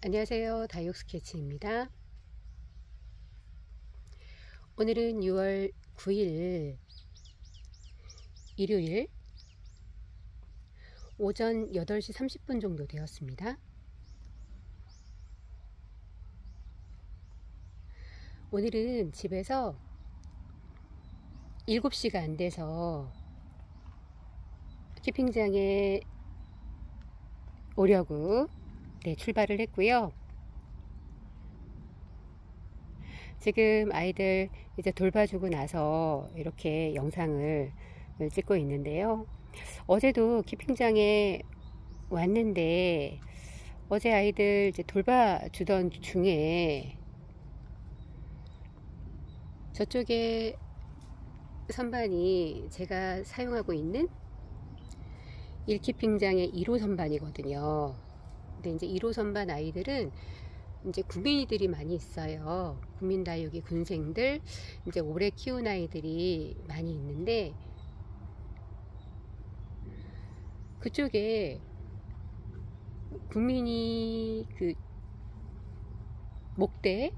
안녕하세요. 다육 스케치입니다. 오늘은 6월 9일 일요일 오전 8시 30분 정도 되었습니다. 오늘은 집에서 7시가 안 돼서 키핑장에 오려고 출발을 했고요. 지금 아이들 이제 돌봐주고 나서 이렇게 영상을 찍고 있는데요. 어제도 키핑장에 왔는데 어제 아이들 이제 돌봐주던 중에 저쪽에 선반이 제가 사용하고 있는 1키핑장의 1호 선반이거든요. 근데 이제 1호 선반 아이들은 이제 구민이들이 많이 있어요. 구민다육이 군생들, 이제 오래 키운 아이들이 많이 있는데, 그쪽에 구민이 그 목대에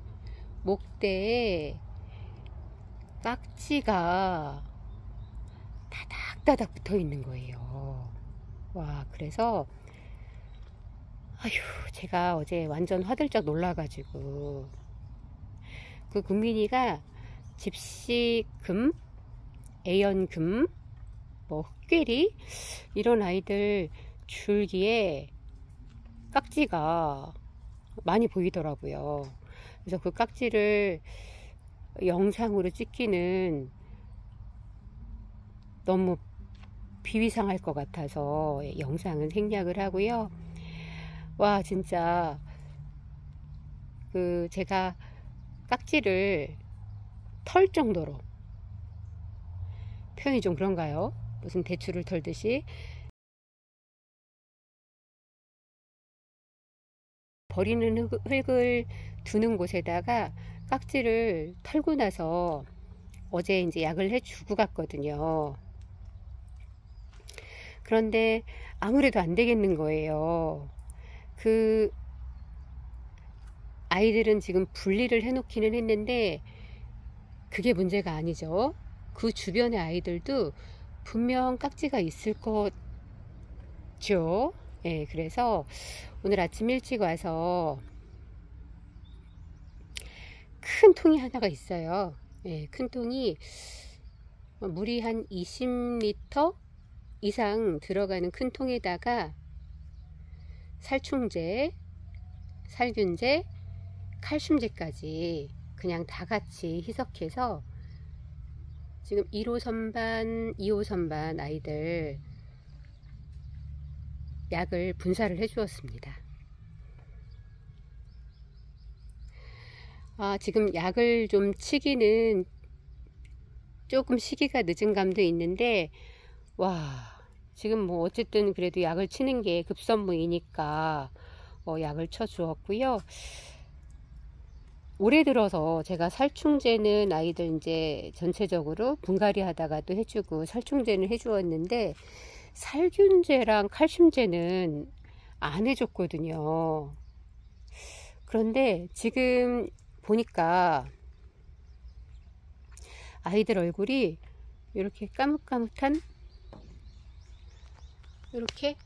깍지가 다닥다닥 붙어 있는 거예요. 와, 그래서 제가 어제 완전 화들짝 놀라가지고 그 국민이가 집시금, 애연금, 흑괴리 이런 아이들 줄기에 깍지가 많이 보이더라고요. 그래서 그 깍지를 영상으로 찍기는 너무 비위상할 것 같아서 영상은 생략을 하고요. 와, 진짜 제가 깍지를 털 정도로, 표현이 좀 그런가요? 무슨 대추를 털듯이 버리는 흙을 두는 곳에다가 깍지를 털고 나서 어제 이제 약을 해주고 갔거든요. 그런데 아무래도 안 되겠는 거예요. 그 아이들은 지금 분리를 해놓기는 했는데 그게 문제가 아니죠. 그 주변의 아이들도 분명 깍지가 있을 거죠. 예, 그래서 오늘 아침 일찍 와서 큰 통이 하나가 있어요. 예, 큰 통이 물이 한 20리터 이상 들어가는 큰 통에다가 살충제, 살균제, 칼슘제까지 그냥 다 같이 희석해서 지금 1호 선반, 2호 선반 아이들 약을 분사를 해 주었습니다. 지금 약을 좀 치기는 조금 시기가 늦은 감도 있는데, 지금 뭐 어쨌든 그래도 약을 치는 게 급선무이니까 약을 쳐 주었고요. 올해 들어서 제가 살충제는 아이들 이제 전체적으로 분갈이 하다가도 해주고 살충제는 해주었는데 살균제랑 칼슘제는 안 해줬거든요. 그런데 지금 보니까 아이들 얼굴이 이렇게 까뭇까뭇한, 이렇게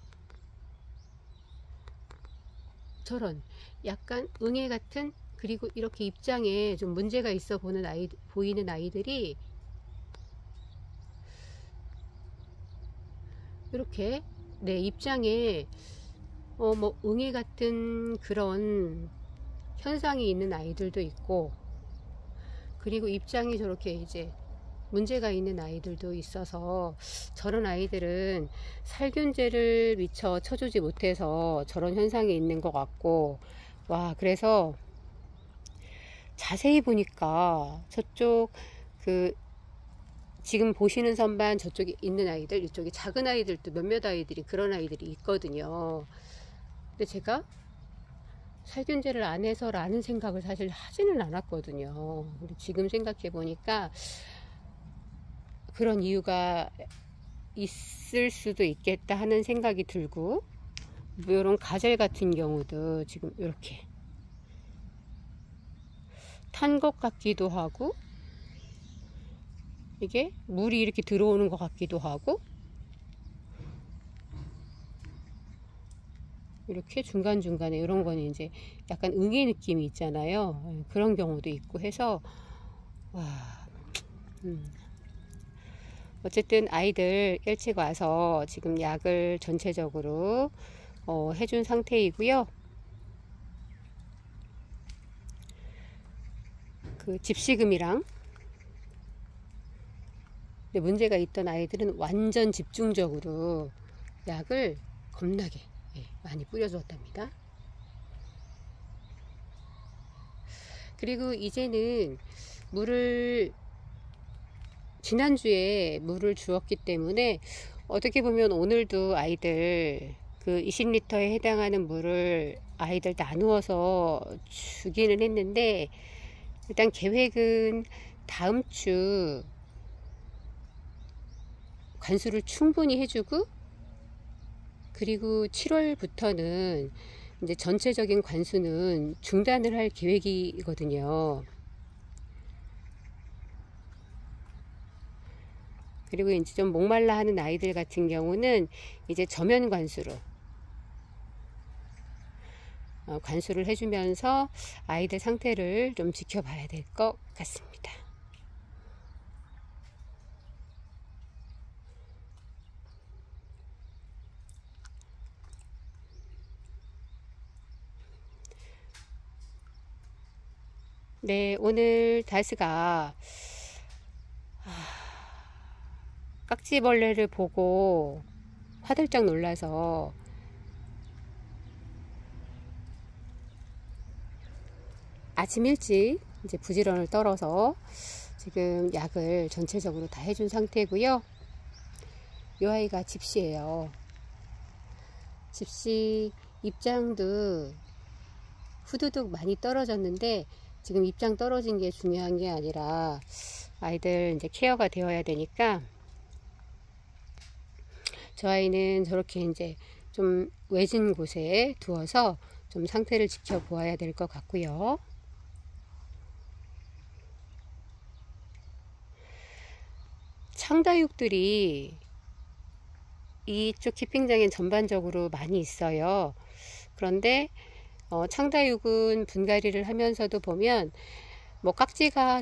저런 약간 응애 같은, 그리고 이렇게 입장에 좀 문제가 있어 보이는 아이들이 이렇게 입장에 뭐 응애 같은 그런 현상이 있는 아이들도 있고, 그리고 입장이 저렇게 이제 문제가 있는 아이들도 있어서 저런 아이들은 살균제를 미처 쳐주지 못해서 저런 현상이 있는 것 같고, 그래서 자세히 보니까 저쪽 지금 보시는 선반 저쪽에 있는 아이들, 이쪽에 작은 아이들도 몇몇 아이들이 그런 아이들이 있거든요. 근데 제가 살균제를 안 해서라는 생각을 사실 하지는 않았거든요. 근데 지금 생각해 보니까 그런 이유가 있을 수도 있겠다 하는 생각이 들고, 뭐 이런 가젤 같은 경우도 지금 이렇게 탄 것 같기도 하고, 이게 물이 이렇게 들어오는 것 같기도 하고, 이렇게 중간중간에 이런 거는 이제 약간 응애 느낌이 있잖아요. 그런 경우도 있고 해서, 와, 어쨌든 아이들 일찍 와서 지금 약을 전체적으로 해준 상태이고요. 그 집시금이랑 문제가 있던 아이들은 완전 집중적으로 약을 겁나게 많이 뿌려주었답니다. 그리고 이제는 물을 지난주에 물을 주었기 때문에 어떻게 보면 오늘도 아이들 그 20리터에 해당하는 물을 아이들 나누어서 주기는 했는데, 일단 계획은 다음 주 관수를 충분히 해주고, 그리고 7월부터는 이제 전체적인 관수는 중단을 할 계획이거든요. 그리고 이제 좀 목말라 하는 아이들 같은 경우는 이제 저면 관수로 관수를 해주면서 아이들 상태를 좀 지켜봐야 될 것 같습니다. 네, 오늘 다스가 깍지벌레를 보고 화들짝 놀라서 아침 일찍 이제 부지런을 떨어서 지금 약을 전체적으로 다 해준 상태고요. 이 아이가 집시예요. 집시 입장도 후두둑 많이 떨어졌는데, 지금 입장 떨어진 게 중요한 게 아니라 아이들 이제 케어가 되어야 되니까, 저 아이는 저렇게 이제 좀 외진 곳에 두어서 좀 상태를 지켜보아야 될 것 같고요. 창다육들이 이쪽 키핑장엔 전반적으로 많이 있어요. 그런데 창다육은 분갈이를 하면서도 보면 뭐 깍지가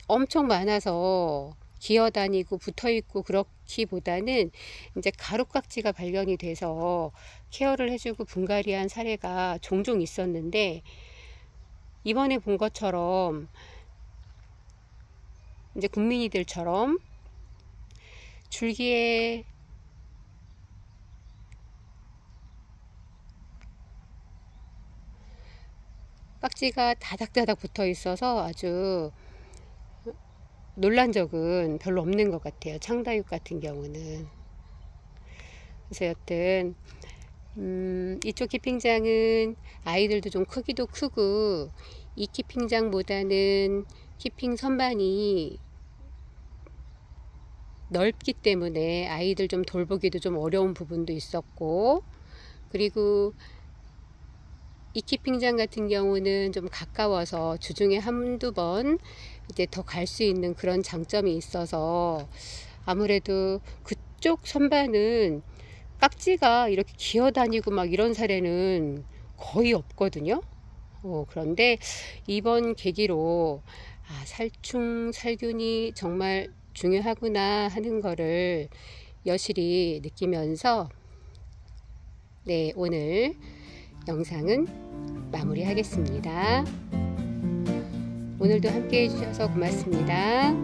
엄청 많아서 기어다니고 붙어있고 그렇기보다는 이제 가루깍지가 발견이 돼서 케어를 해주고 분갈이한 사례가 종종 있었는데, 이번에 본 것처럼 이제 국민이들처럼 줄기에 깍지가 다닥다닥 붙어 있어서 아주 놀란 적은 별로 없는 것 같아요. 창다육 같은 경우는. 그래서 여튼 이쪽 키핑장은 아이들도 좀 크기도 크고, 이 키핑장보다는 키핑 선반이 넓기 때문에 아이들 좀 돌보기도 좀 어려운 부분도 있었고, 그리고 이 키핑장 같은 경우는 좀 가까워서 주중에 한두 번 이제 더 갈 수 있는 그런 장점이 있어서 아무래도 그쪽 선반은 깍지가 이렇게 기어다니고 막 이런 사례는 거의 없거든요. 그런데 이번 계기로 살충 살균이 정말 중요하구나 하는 거를 여실히 느끼면서, 네, 오늘 영상은 마무리하겠습니다. 오늘도 함께 해주셔서 고맙습니다.